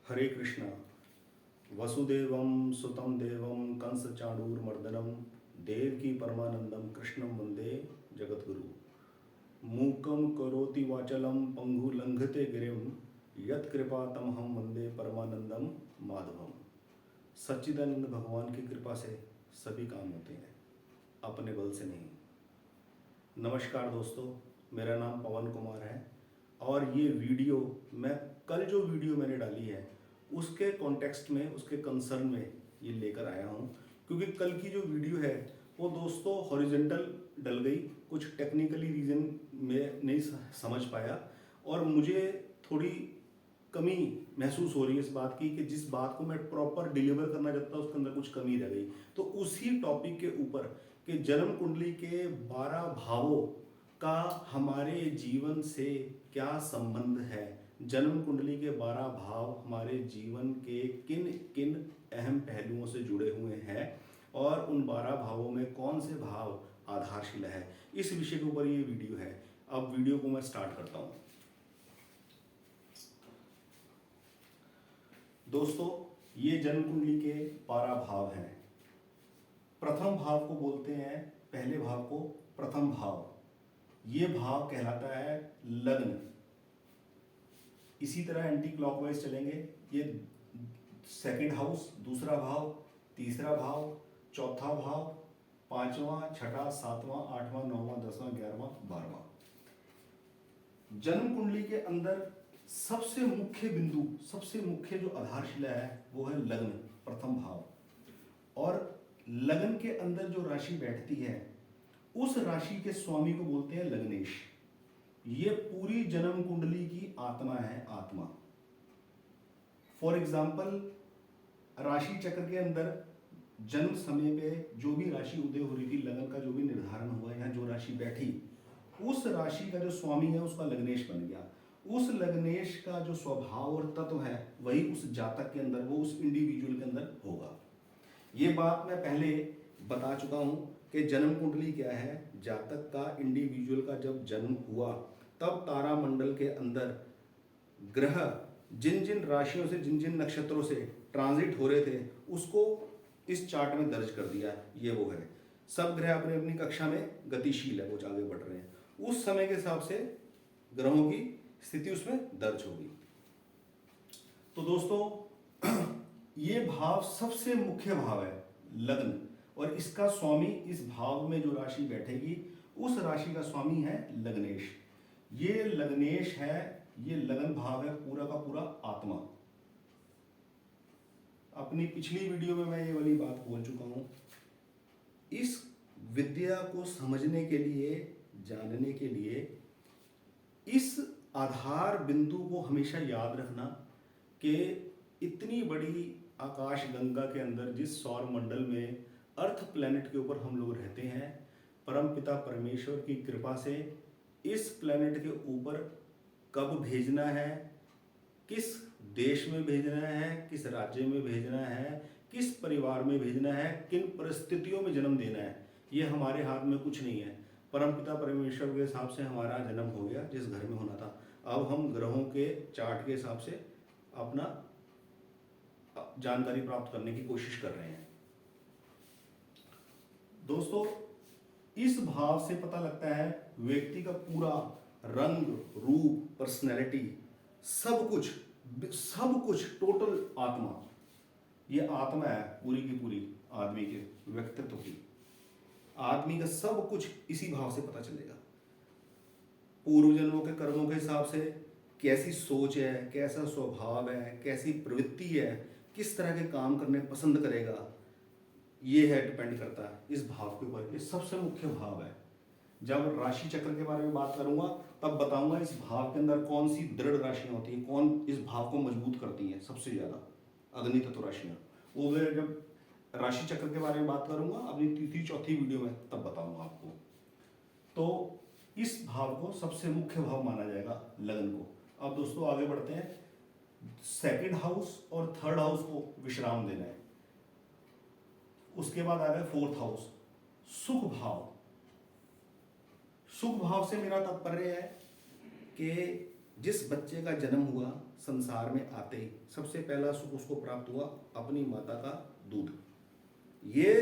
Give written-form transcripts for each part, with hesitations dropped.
हरे कृष्णा। वसुदेवं सुतं देवं कंस चाणूरमर्दनम देवकी परमानंदम कृष्णं वंदे जगद्गुरु। मूकं करोति वाचलं पंगु लंघते गिरिम यत्कृपा तमहं वंदे परमानंदम माधवम। सच्चिदानंद भगवान की कृपा से सभी काम होते हैं, अपने बल से नहीं। नमस्कार दोस्तों, मेरा नाम पवन कुमार है और ये वीडियो मैं कल जो वीडियो मैंने डाली है उसके कॉन्टेक्स्ट में, उसके कंसर्न में ये लेकर आया हूँ, क्योंकि कल की जो वीडियो है वो दोस्तों हॉरिजेंटल डल गई, कुछ टेक्निकली रीज़न में नहीं समझ पाया और मुझे थोड़ी कमी महसूस हो रही है इस बात की कि जिस बात को मैं प्रॉपर डिलीवर करना चाहता उसके अंदर कुछ कमी रह गई। तो उसी टॉपिक के ऊपर कि जन्म कुंडली के 12 भावों का हमारे जीवन से क्या संबंध है, जन्म कुंडली के 12 भाव हमारे जीवन के किन किन अहम पहलुओं से जुड़े हुए हैं और उन 12 भावों में कौन से भाव आधारशिला है, इस विषय के ऊपर ये वीडियो है। अब वीडियो को मैं स्टार्ट करता हूँ। दोस्तों, ये जन्म कुंडली के 12 भाव हैं। प्रथम भाव को बोलते हैं, पहले भाव को प्रथम भाव। ये भाव कहलाता है लग्न। इसी तरह एंटी क्लॉकवाइज चलेंगे। ये सेकंड हाउस, दूसरा भाव, तीसरा भाव, चौथा भाव, पांचवा, छठा, सातवां, आठवां, नौवां, 10वां, 11वां, 12वां। जन्म कुंडली के अंदर सबसे मुख्य बिंदु, सबसे मुख्य जो आधारशिला है वो है लग्न, प्रथम भाव। और लग्न के अंदर जो राशि बैठती है उस राशि के स्वामी को बोलते हैं लग्नेश। ये पूरी जन्म कुंडली की आत्मा है, आत्मा। फॉर एग्जाम्पल, राशि चक्र के अंदर जन्म समय पे जो भी राशि उदय हो रही थी, लगन का जो भी निर्धारण हुआ, यहाँ जो राशि बैठी, उस राशि का जो स्वामी है उसका लग्नेश बन गया। उस लग्नेश का जो स्वभाव और तत्व है वही उस जातक के अंदर, वो उस इंडिविजुअल के अंदर होगा। ये बात मैं पहले बता चुका हूँ कि जन्म कुंडली क्या है। जातक का, इंडिविजुअल का जब जन्म हुआ तब तारामंडल के अंदर ग्रह जिन जिन राशियों से, जिन जिन नक्षत्रों से ट्रांजिट हो रहे थे उसको इस चार्ट में दर्ज कर दिया। ये वो है, सब ग्रह अपनी अपनी कक्षा में गतिशील है, वो आगे बढ़ रहे हैं। उस समय के हिसाब से ग्रहों की स्थिति उसमें दर्ज होगी। तो दोस्तों, ये भाव सबसे मुख्य भाव है लग्न, और इसका स्वामी, इस भाव में जो राशि बैठेगी उस राशि का स्वामी है लग्नेश। ये लग्नेश है, ये लगन भाव है, पूरा का पूरा आत्मा। अपनी पिछली वीडियो में मैं ये वाली बात बोल चुका हूं। इस विद्या को समझने के लिए, जानने के लिए इस आधार बिंदु को हमेशा याद रखना कि इतनी बड़ी आकाश गंगा के अंदर, जिस सौर मंडल में, अर्थ प्लैनेट के ऊपर हम लोग रहते हैं, परमपिता परमेश्वर की कृपा से इस प्लैनेट के ऊपर कब भेजना है, किस देश में भेजना है, किस राज्य में भेजना है, किस परिवार में भेजना है, किन परिस्थितियों में जन्म देना है, ये हमारे हाथ में कुछ नहीं है। परमपिता परमेश्वर के हिसाब से हमारा जन्म हो गया जिस घर में होना था। अब हम ग्रहों के चार्ट के हिसाब से अपना जानकारी प्राप्त करने की कोशिश कर रहे हैं। दोस्तों, इस भाव से पता लगता है व्यक्ति का पूरा रंग, रूप, पर्सनैलिटी, सब कुछ, सब कुछ, टोटल आत्मा। ये आत्मा है पूरी की पूरी आदमी के व्यक्तित्व की। आदमी का सब कुछ इसी भाव से पता चलेगा। पूर्व जन्मों के कर्मों के हिसाब से कैसी सोच है, कैसा स्वभाव है, कैसी प्रवृत्ति है, किस तरह के काम करने पसंद करेगा, ये है, डिपेंड करता है इस भाव के ऊपर। ये सबसे मुख्य भाव है। जब राशि चक्र के बारे में बात करूंगा तब बताऊंगा इस भाव के अंदर कौन सी दृढ़ राशियां होती हैं, कौन इस भाव को मजबूत करती हैं सबसे ज्यादा, अग्नि तत्व राशियां। वो मैं जब राशि चक्र के बारे में बात करूंगा अपनी तीसरी चौथी वीडियो में, तब बताऊंगा आपको। तो इस भाव को सबसे मुख्य भाव माना जाएगा, लगन को। अब दोस्तों आगे बढ़ते हैं। सेकंड हाउस और थर्ड हाउस को विश्राम देना है। उसके बाद आ गया फोर्थ हाउस, सुख भाव। सुख भाव से मेरा तात्पर्य है कि जिस बच्चे का जन्म हुआ संसार में आते ही सबसे पहला सुख उसको प्राप्त हुआ अपनी माता का दूध। ये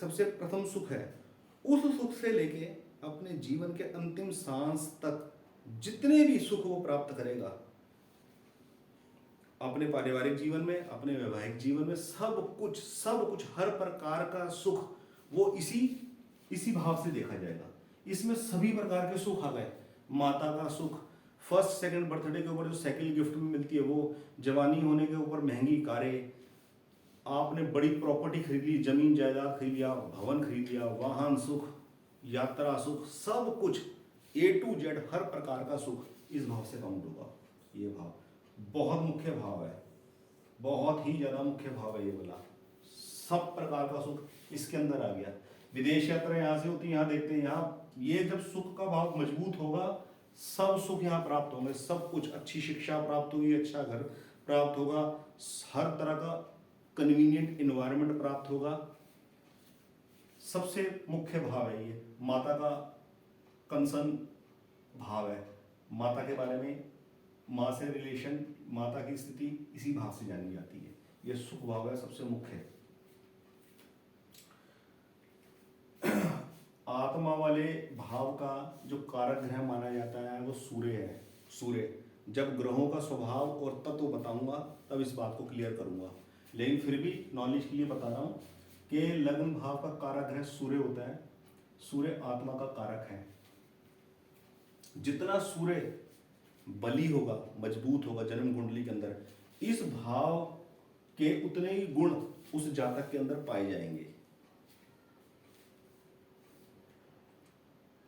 सबसे प्रथम सुख है। उस सुख से लेके अपने जीवन के अंतिम सांस तक जितने भी सुख वो प्राप्त करेगा, अपने पारिवारिक जीवन में, अपने वैवाहिक जीवन में, सब कुछ हर प्रकार का सुख वो इसी भाव से देखा जाएगा। इसमें सभी प्रकार के सुख आ गए। माता का सुख, फर्स्ट सेकंड बर्थडे के ऊपर जो साइकिल गिफ्ट में मिलती है वो, जवानी होने के ऊपर महंगी कारें, आपने बड़ी प्रॉपर्टी खरीद ली, जमीन जायदाद खरीद लिया, भवन खरीद लिया, वाहन सुख, यात्रा सुख, सब कुछ A to Z हर प्रकार का सुख इस भाव से काउंट होगा। ये भाव बहुत मुख्य भाव है, बहुत ही ज्यादा मुख्य भाव है ये वाला। सब प्रकार का सुख इसके अंदर आ गया। विदेश यात्रा यहाँ से होती है, यहाँ देखते हैं, यहाँ ये जब सुख का भाव मजबूत होगा, सब सुख यहाँ प्राप्त होंगे। सब कुछ, अच्छी शिक्षा प्राप्त होगी, अच्छा घर प्राप्त होगा, हर तरह का कन्वीनियंट इन्वायरमेंट प्राप्त होगा। सबसे मुख्य भाव है ये, माता का कंसर्न भाव है। माता के बारे में, माँ से रिलेशन, माता की स्थिति इसी भाव से जानी जाती है। ये सुख भाव है सबसे मुख्य। आत्मा वाले भाव का जो कारक ग्रह माना जाता है वो सूर्य है। सूर्य, जब ग्रहों का स्वभाव और तत्व बताऊंगा तब इस बात को क्लियर करूंगा, लेकिन फिर भी नॉलेज के लिए बता रहा हूं कि लग्न भाव का कारक ग्रह सूर्य होता है। सूर्य आत्मा का कारक है। जितना सूर्य बली होगा, मजबूत होगा जन्म कुंडली के अंदर, इस भाव के उतने ही गुण उस जातक के अंदर पाए जाएंगे।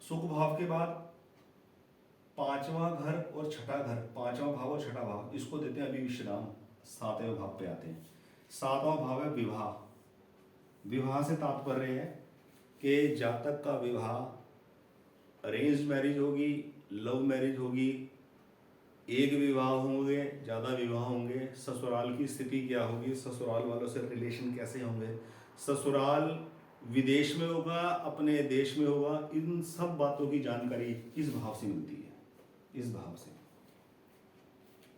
सुख भाव के बाद पांचवा घर और छठा घर, पांचवा भाव और छठा भाव, इसको देते हैं अभी विश्राम। सातवें भाव पे आते हैं। सातवां भाव है विवाह। विवाह से तात्पर्य है कि जातक का विवाह अरेंज मैरिज होगी, लव मैरिज होगी, एक विवाह होंगे, ज्यादा विवाह होंगे, ससुराल की स्थिति क्या होगी, ससुराल वालों से रिलेशन कैसे होंगे, ससुराल विदेश में होगा, अपने देश में होगा, इन सब बातों की जानकारी इस भाव से मिलती है। इस भाव से,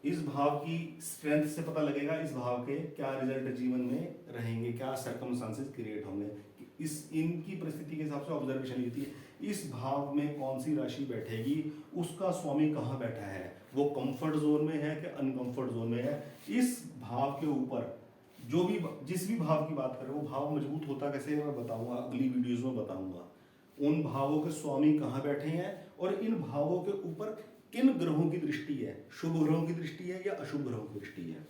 इस भाव की स्ट्रेंथ से पता लगेगा इस भाव के क्या रिजल्ट जीवन में रहेंगे, क्या सर्कमस्टांसेस क्रिएट होंगे। इस इनकी परिस्थिति के हिसाब से ऑब्जर्वेशन होती है। इस भाव में कौन सी राशि बैठेगी, उसका स्वामी कहाँ बैठा है, वो कंफर्ट जोन में है कि अनकंफर्ट जोन में है। इस भाव के ऊपर जो भी, जिस भी भाव की बात करें, वो भाव मजबूत होता कैसे मैं बताऊंगा, अगली वीडियोस में बताऊंगा। उन भावों के स्वामी कहाँ बैठे हैं और इन भावों के ऊपर किन ग्रहों की दृष्टि है, शुभ ग्रहों की दृष्टि है या अशुभ ग्रहों की दृष्टि है।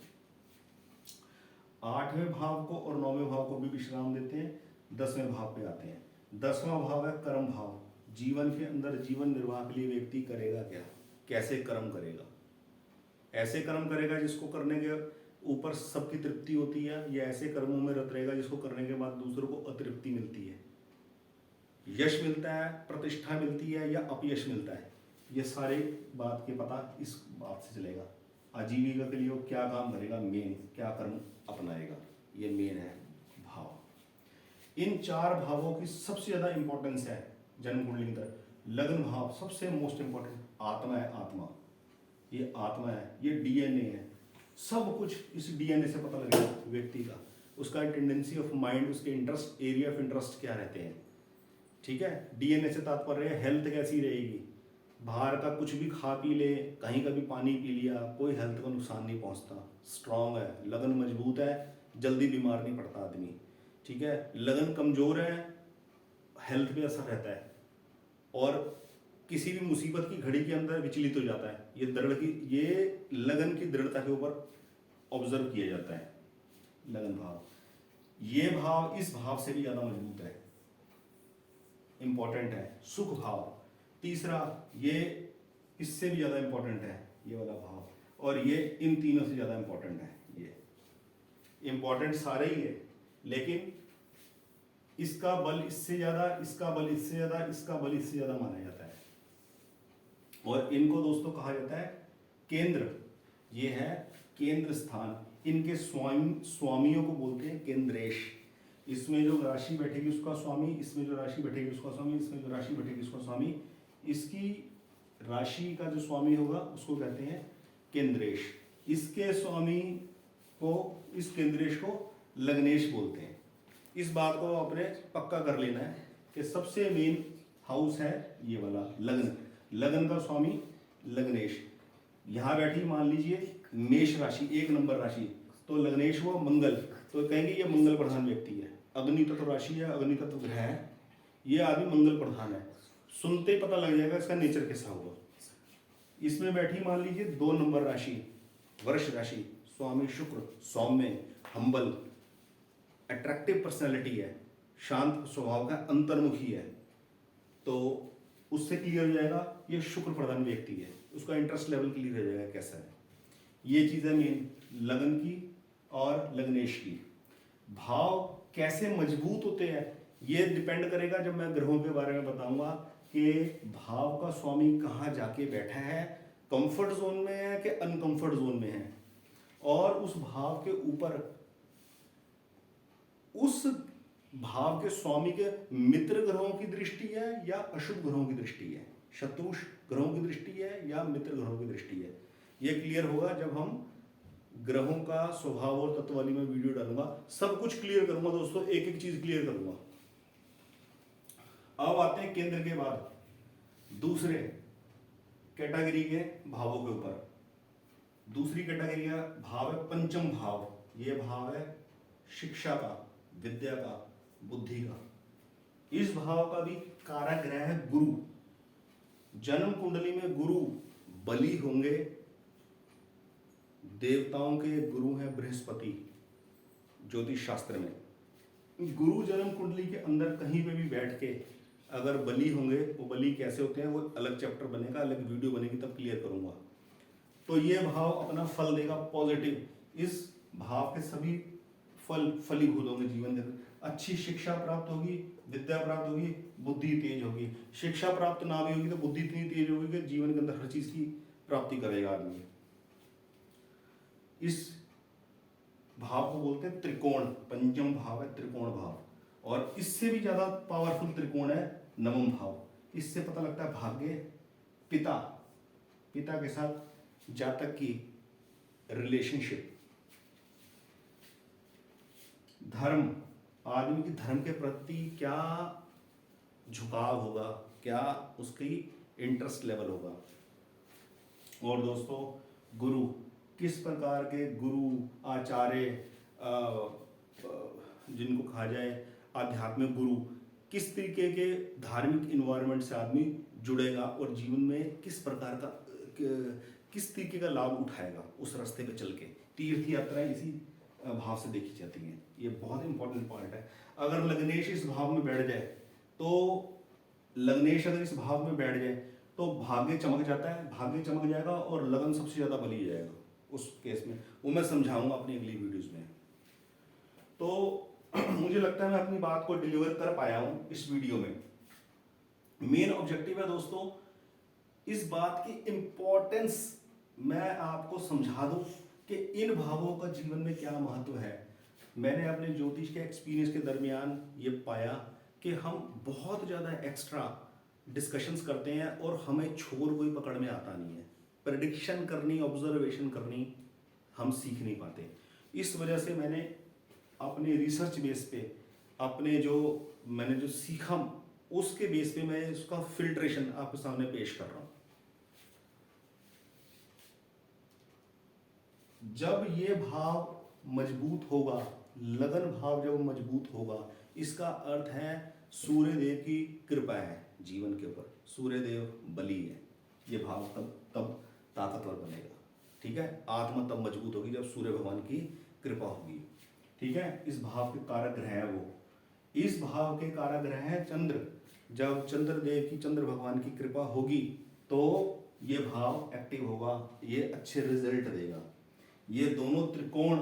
8वें भाव को और 9वें भाव को भी विश्राम देते हैं। 10वें भाव पे आते हैं। 10वां भाव है कर्म भाव। जीवन के अंदर जीवन निर्वाह के लिए व्यक्ति करेगा क्या, कैसे कर्म करेगा। ऐसे कर्म करेगा जिसको करने के ऊपर सबकी तृप्ति होती है, या ऐसे कर्मों में रत रहेगा जिसको करने के बाद दूसरों को अतृप्ति मिलती है, यश मिलता है, प्रतिष्ठा मिलती है या अपयश मिलता है। ये सारे बात के पता इस बात से चलेगा। आजीविका के लिए वो क्या काम करेगा, मेन क्या कर्म अपनाएगा, ये मेन है भाव। इन 4 भावों की सबसे ज्यादा इंपॉर्टेंस है जन्म कुंडली के अंदर। लग्न भाव सबसे मोस्ट इंपॉर्टेंट आत्मा है। आत्मा, ये आत्मा है, ये डीएनए है। सब कुछ इस डीएनए से पता लगेगा व्यक्ति का, उसका टेंडेंसी ऑफ माइंड, उसके इंटरेस्ट, एरिया ऑफ इंटरेस्ट क्या रहते हैं। ठीक है, डीएनए से तात्पर्य है हेल्थ कैसी रहेगी। बाहर का कुछ भी खा पी ले, कहीं का भी पानी पी लिया, कोई हेल्थ को नुकसान नहीं पहुंचता। स्ट्रांग है, लगन मजबूत है, जल्दी बीमार नहीं पड़ता आदमी। ठीक है, लगन कमजोर है, हेल्थ पे असर रहता है और किसी भी मुसीबत की घड़ी के अंदर विचलित हो जाता है। ये लगन की दृढ़ता के ऊपर ऑब्जर्व किया जाता है। लगन भाव, ये भाव इस भाव से भी ज्यादा मजबूत है, इंपॉर्टेंट है। सुख भाव तीसरा, ये इससे भी ज्यादा इंपॉर्टेंट है, ये वाला भाव, और ये इन तीनों से ज्यादा इंपॉर्टेंट है। ये इंपॉर्टेंट सारे ही है, लेकिन इसका बल इससे ज्यादा, इसका बल इससे ज्यादा, इसका बल इससे ज्यादा माना जाता है। और इनको दोस्तों कहा जाता है केंद्र। ये है केंद्र स्थान। इनके स्वामियों को बोलते हैं केंद्रेश। इसमें जो राशि बैठेगी उसका स्वामी, इसमें जो राशि बैठेगी उसका स्वामी, इसमें जो राशि बैठेगी उसका स्वामी। इसकी राशि का जो स्वामी होगा उसको कहते हैं केंद्रेश। इसके स्वामी को, इस केंद्रेश को लग्नेश बोलते हैं। इस बात को आपने पक्का कर लेना है कि सबसे मेन हाउस है ये वाला लग्न, लग्न का स्वामी लग्नेश। यहाँ बैठी मान लीजिए मेष राशि, 1 नंबर राशि, तो लग्नेश हुआ मंगल, तो कहेंगे ये मंगल प्रधान व्यक्ति है, अग्नि तत्व राशि है, अग्नि तत्व ग्रह है, ये आदमी मंगल प्रधान है। सुनते ही पता लग जाएगा इसका नेचर कैसा होगा। इसमें बैठी मान लीजिए 2 नंबर राशि वृष राशि, स्वामी शुक्र, सौम्य, हम्बल, अट्रैक्टिव पर्सनैलिटी है, शांत स्वभाव का, अंतर्मुखी है, तो उससे क्लियर हो जाएगा ये शुक्र प्रधान व्यक्ति है, उसका इंटरेस्ट लेवल क्लियर हो जाएगा कैसा है। ये चीज़ है मेन लगन की और लग्नेश की। भाव कैसे मजबूत होते हैं ये डिपेंड करेगा, जब मैं ग्रहों के बारे में बताऊंगा कि भाव का स्वामी कहाँ जाके बैठा है, कंफर्ट जोन में है कि अनकंफर्ट जोन में है, और उस भाव के ऊपर उस भाव के स्वामी के मित्र ग्रहों की दृष्टि है या अशुभ ग्रहों की दृष्टि है, शत्रु ग्रहों की दृष्टि है या मित्र ग्रहों की दृष्टि है। यह क्लियर होगा जब हम ग्रहों का स्वभाव और तत्व वाली में वीडियो डालूंगा, सब कुछ क्लियर करूंगा दोस्तों, एक एक चीज क्लियर करूंगा। अब आते हैं केंद्र के बाद दूसरे कैटेगरी के भावों के ऊपर। दूसरी कैटेगरी का भाव है पंचम भाव। ये भाव है शिक्षा का, विद्या का, बुद्धि का। इस भाव का भी कारक ग्रह है गुरु। जन्म कुंडली में गुरु बली होंगे, देवताओं के गुरु हैं बृहस्पति ज्योतिष शास्त्र में। गुरु जन्म कुंडली के अंदर कहीं पे भी बैठ के अगर बली होंगे, वो बली कैसे होते हैं वो अलग चैप्टर बनेगा, अलग वीडियो बनेगी, तब क्लियर करूंगा। तो ये भाव अपना फल देगा पॉजिटिव। इस भाव के सभी फल फलीभूत होंगे जीवन के अंदर। अच्छी शिक्षा प्राप्त होगी, विद्या प्राप्त होगी, बुद्धि तेज होगी। शिक्षा प्राप्त ना भी होगी तो बुद्धि इतनी तेज होगी कि जीवन के अंदर हर चीज की प्राप्ति करेगा आदमी। इस भाव को बोलते हैं त्रिकोण। पंचम भाव है त्रिकोण भाव, और इससे भी ज्यादा पावरफुल त्रिकोण है नवम भाव। इससे पता लगता है भाग्य, पिता, पिता के साथ जातक की रिलेशनशिप, धर्म, आदमी की धर्म के प्रति क्या झुकाव होगा, क्या उसकी इंटरेस्ट लेवल होगा। और दोस्तों गुरु, किस प्रकार के गुरु आचार्य जिनको कहा जाए आध्यात्मिक गुरु, किस तरीके के धार्मिक इन्वायरमेंट से आदमी जुड़ेगा और जीवन में किस प्रकार का किस तरीके का लाभ उठाएगा उस रास्ते पे चल के। तीर्थ यात्राएं इसी भाव से देखी जाती हैं। ये बहुत इंपॉर्टेंट पॉइंट है। अगर लग्नेश इस भाव में बैठ जाए तो लग्नेश अगर इस भाव में बैठ जाए तो भाग्य चमक जाता है, भाग्य चमक जाएगा और लगन सबसे ज्यादा बली जाएगा उस केस में। वो मैं समझाऊंगा अपनी अगली वीडियोस में। तो मुझे लगता है मैं अपनी बात को डिलीवर कर पाया हूं इस वीडियो में। मेन ऑब्जेक्टिव है दोस्तों इस बात की इंपॉर्टेंस मैं आपको समझा दूं कि इन भावों का जीवन में क्या महत्व है। मैंने अपने ज्योतिष के एक्सपीरियंस के दरमियान ये पाया कि हम बहुत ज़्यादा एक्स्ट्रा डिस्कशंस करते हैं और हमें छोर कोई पकड़ में आता नहीं है। प्रेडिक्शन करनी, ऑब्जर्वेशन करनी हम सीख नहीं पाते। इस वजह से मैंने अपने रिसर्च बेस पे मैंने जो सीखा उसके बेस पे मैं उसका फिल्ट्रेशन आपके सामने पेश कर रहा हूँ। जब ये भाव मजबूत होगा, लगन भाव जब मजबूत होगा, इसका अर्थ है सूर्य देव की कृपा है जीवन के ऊपर। सूर्य देव बली है, ये भाव तब ताकतवर बनेगा। ठीक है, आत्मा तब मजबूत होगी जब सूर्य भगवान की कृपा होगी। ठीक है, इस भाव के कारक ग्रह है वो। इस भाव के कारक ग्रह है चंद्र। जब चंद्र देव की, चंद्र भगवान की कृपा होगी तो ये भाव एक्टिव होगा, ये अच्छे रिजल्ट देगा। ये दोनों त्रिकोण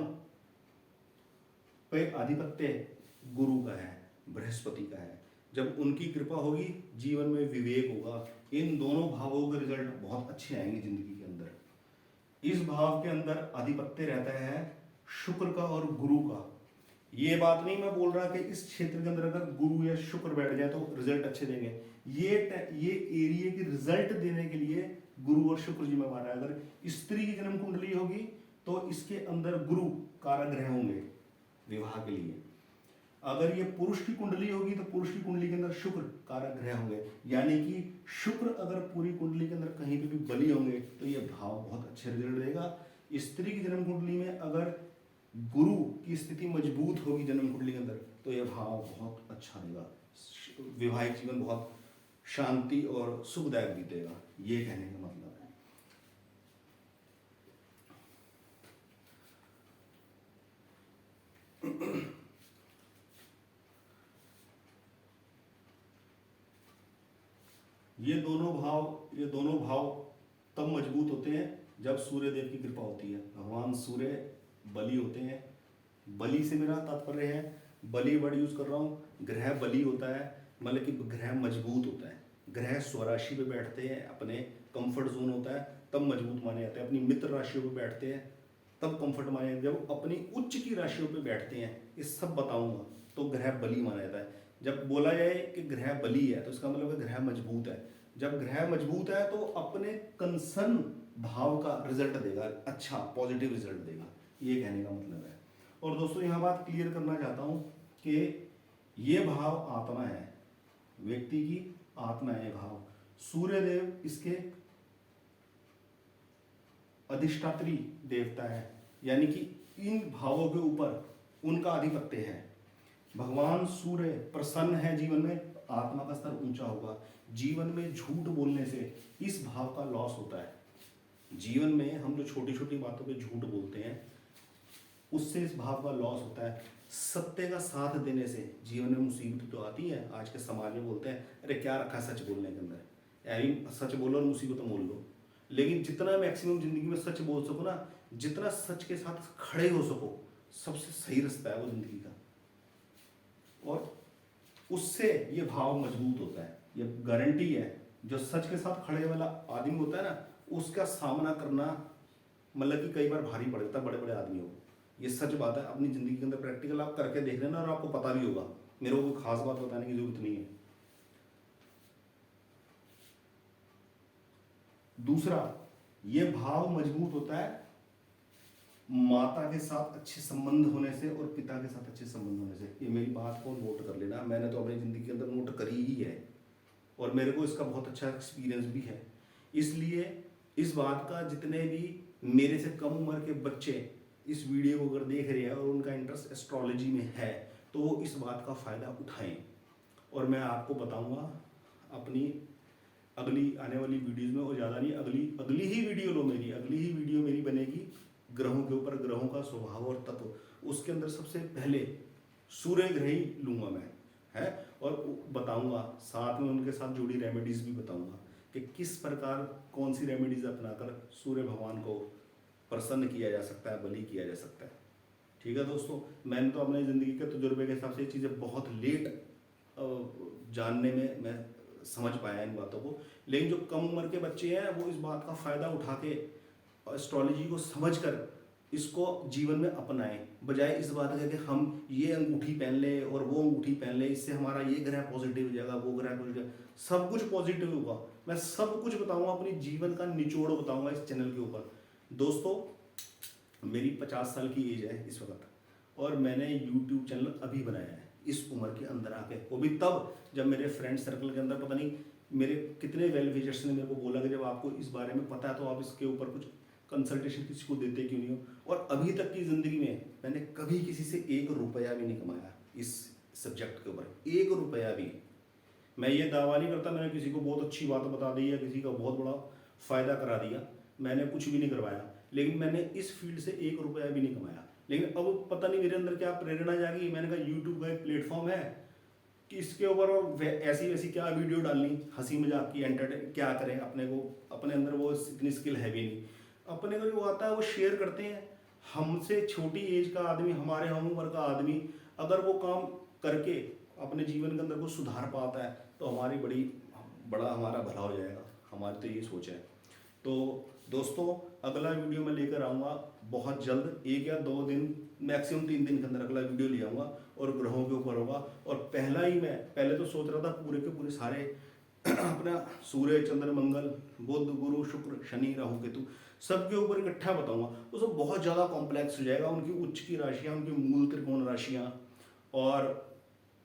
पे आधिपत्य गुरु का है, बृहस्पति का है। जब उनकी कृपा होगी जीवन में विवेक होगा। इन दोनों भावों के रिजल्ट बहुत अच्छे आएंगे जिंदगी के अंदर। इस भाव के अंदर आधिपत्य रहता है शुक्र का और गुरु का। ये बात नहीं मैं बोल रहा कि इस क्षेत्र के अंदर अगर गुरु या शुक्र बैठ जाए तो रिजल्ट अच्छे देंगे। ये एरिया के रिजल्ट देने के लिए गुरु और शुक्र जिम्मेदार है। अगर स्त्री की जन्म कुंडली होगी तो इसके अंदर गुरु कारक ग्रह होंगे विवाह के लिए। अगर ये पुरुष की कुंडली होगी तो पुरुष की कुंडली के अंदर शुक्र कारक ग्रह होंगे, यानी कि शुक्र अगर पूरी कुंडली के अंदर कहीं पे भी बली होंगे तो ये भाव बहुत अच्छे रिजल्ट देगा। स्त्री की जन्म कुंडली में अगर गुरु की स्थिति मजबूत होगी जन्म कुंडली के अंदर तो यह भाव बहुत अच्छा देगा, वैवाहिक जीवन बहुत शांति और सुखदायक बीतेगा, ये कहने का मतलब है। ये दोनों भाव तब मजबूत होते हैं जब सूर्य देव की कृपा होती है। भगवान सूर्य बली होते हैं। बली से मेरा तात्पर्य है, बली वर्ड यूज कर रहा हूँ, ग्रह बली होता है मतलब कि ग्रह मजबूत होता है। ग्रह स्वराशि पे बैठते हैं, अपने कंफर्ट जोन होता है तब मजबूत माने जाते हैं। अपनी मित्र राशियों पे बैठते हैं तब कंफर्ट माने जाते हैं। जब अपनी उच्च की राशियों पे बैठते हैं, ये सब बताऊंगा, तो ग्रह बली माना जाता है। जब बोला जाए कि ग्रह बली है तो इसका मतलब है ग्रह मजबूत है। जब ग्रह मजबूत है तो अपने कंसर्न भाव का रिजल्ट देगा, अच्छा पॉजिटिव रिजल्ट देगा, ये कहने का मतलब है। और दोस्तों यहाँ बात क्लियर करना चाहता हूँ कि ये भाव आत्मा है, व्यक्ति की आत्मा है भाव। सूर्य देव इसके अधिष्ठात्री देवता है, यानी कि इन भावों के ऊपर उनका आधिपत्य है। भगवान सूर्य प्रसन्न है जीवन में, आत्मा का स्तर ऊंचा होगा। जीवन में झूठ बोलने से इस भाव का लॉस होता है। जीवन में हम जो छोटी छोटी बातों पे झूठ बोलते हैं उससे इस भाव का लॉस होता है। सत्य का साथ देने से जीवन में मुसीबत तो आती है। आज के समाज में बोलते हैं अरे क्या रखा सच बोलने के अंदर, यानी सच बोलो और मुसीबत मोल लो। लेकिन जितना मैक्सिमम जिंदगी में सच बोल सको ना, जितना सच के साथ खड़े हो सको, सबसे सही रास्ता है वो जिंदगी का, और उससे ये भाव मजबूत होता है। ये गारंटी है, जो सच के साथ खड़े वाला आदमी होता है ना, उसका सामना करना मतलब कि कई बार भारी पड़ जाता है बड़े बड़े आदमियों को। ये सच बात है, अपनी जिंदगी के अंदर प्रैक्टिकल आप करके देख लेना और आपको पता भी होगा। मेरे को कोई खास बात बताने की जरूरत नहीं है। दूसरा, ये भाव मजबूत होता है माता के साथ अच्छे संबंध होने से और पिता के साथ अच्छे संबंध होने से। ये मेरी बात को नोट कर लेना, मैंने तो अपनी जिंदगी के अंदर नोट करी ही है और मेरे को इसका बहुत अच्छा एक्सपीरियंस भी है। इसलिए इस बात का जितने भी मेरे से कम उम्र के बच्चे इस वीडियो को अगर देख रहे हैं और उनका इंटरेस्ट एस्ट्रोलॉजी में है तो वो इस बात का फ़ायदा उठाएं। और मैं आपको बताऊंगा अपनी अगली आने वाली वीडियोज़ में, और ज़्यादा नहीं, अगली ही वीडियो लो, मेरी अगली ही वीडियो मेरी बनेगी ग्रहों के ऊपर, ग्रहों का स्वभाव और तत्व। उसके अंदर सबसे पहले सूर्य ग्रह ही लूँगा मैं, है, और बताऊंगा साथ में उनके साथ जुड़ी रेमेडीज़ भी बताऊंगा कि किस प्रकार कौन सी रेमेडीज़ अपनाकर सूर्य भगवान को प्रसन्न किया जा सकता है, बलि किया जा सकता है। ठीक है दोस्तों, मैंने तो अपने ज़िंदगी के तजुर्बे के हिसाब से ये चीज़ें बहुत लेट जानने में मैं समझ पाया इन बातों को। लेकिन जो कम उम्र के बच्चे हैं वो इस बात का फ़ायदा उठा के एस्ट्रोलॉजी को समझकर इसको जीवन में अपनाएं, बजाय इस बात के कि हम ये अंगूठी पहन ले और वो अंगूठी पहन ले, इससे हमारा ये ग्रह पॉजिटिव हो जाएगा, वो ग्रह पॉजिटिव। सब कुछ पॉजिटिव होगा, मैं सब कुछ बताऊंगा, अपनी जीवन का निचोड़ बताऊंगा इस चैनल के ऊपर। दोस्तों, मेरी 50 साल की एज है इस वक्त, और मैंने यूट्यूब चैनल अभी बनाया है इस उम्र के अंदर आके, वो भी तब जब मेरे फ्रेंड सर्कल के अंदर पता नहीं मेरे कितने वेल विशर्स ने मेरे को बोला कि जब आपको इस बारे में पता है तो आप इसके ऊपर कुछ कंसल्टेशन किसी को देते क्यों नहीं हो। और अभी तक की ज़िंदगी में मैंने कभी किसी से 1 रुपया भी नहीं कमाया इस सब्जेक्ट के ऊपर, 1 रुपया भी। मैं ये दावा नहीं करता मैंने किसी को बहुत अच्छी बात बता दी या किसी का बहुत बड़ा फ़ायदा करा दिया, मैंने कुछ भी नहीं करवाया, लेकिन मैंने इस फील्ड से 1 रुपया भी नहीं कमाया। लेकिन अब पता नहीं मेरे अंदर क्या प्रेरणा जागी, मैंने कहा यूट्यूब का एक प्लेटफॉर्म है कि इसके ऊपर और ऐसी वैसी क्या वीडियो डालनी, हंसी मजाक की, एंटरटेन क्या करें, अपने को अपने अंदर वो इतनी स्किल है भी नहीं, अपने को जो आता है वो शेयर करते हैं। हमसे छोटी एज का आदमी, हमारे हम उम्र का आदमी अगर वो काम करके अपने जीवन के अंदर को सुधार पाता है तो हमारी बड़ा हमारा भला हो जाएगा, हमारी तो ये सोच है। तो दोस्तों, अगला वीडियो मैं लेकर आऊँगा बहुत जल्द, 1 या 2 दिन मैक्सिमम 3 दिन के अंदर अगला वीडियो ले आऊँगा और ग्रहों के ऊपर होगा। और पहले तो सोच रहा था पूरे के पूरे सारे अपना सूर्य, चंद्र, मंगल, बुध, गुरु, शुक्र, शनि, राहु, केतु सबके ऊपर इकट्ठा बताऊंगा तो सब बहुत ज़्यादा कॉम्प्लेक्स हो जाएगा। उनकी उच्च की राशियाँ, उनकी मूल त्रिकोण राशियाँ, और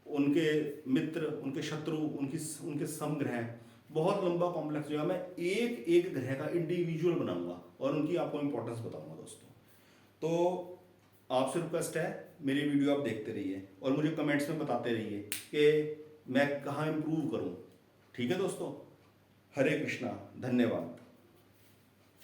उनके मित्र, उनके शत्रु, उनके समग्रह, बहुत लंबा कॉम्प्लेक्स हो जाएगा। मैं एक एक ग्रह का इंडिविजुअल बनाऊंगा और उनकी आपको इंपॉर्टेंस बताऊंगा दोस्तों। तो आपसे रिक्वेस्ट है, मेरी वीडियो आप देखते रहिए और मुझे कमेंट्स में बताते रहिए कि मैं कहाँ इम्प्रूव करूँ। ठीक है दोस्तों, हरे कृष्णा, धन्यवाद।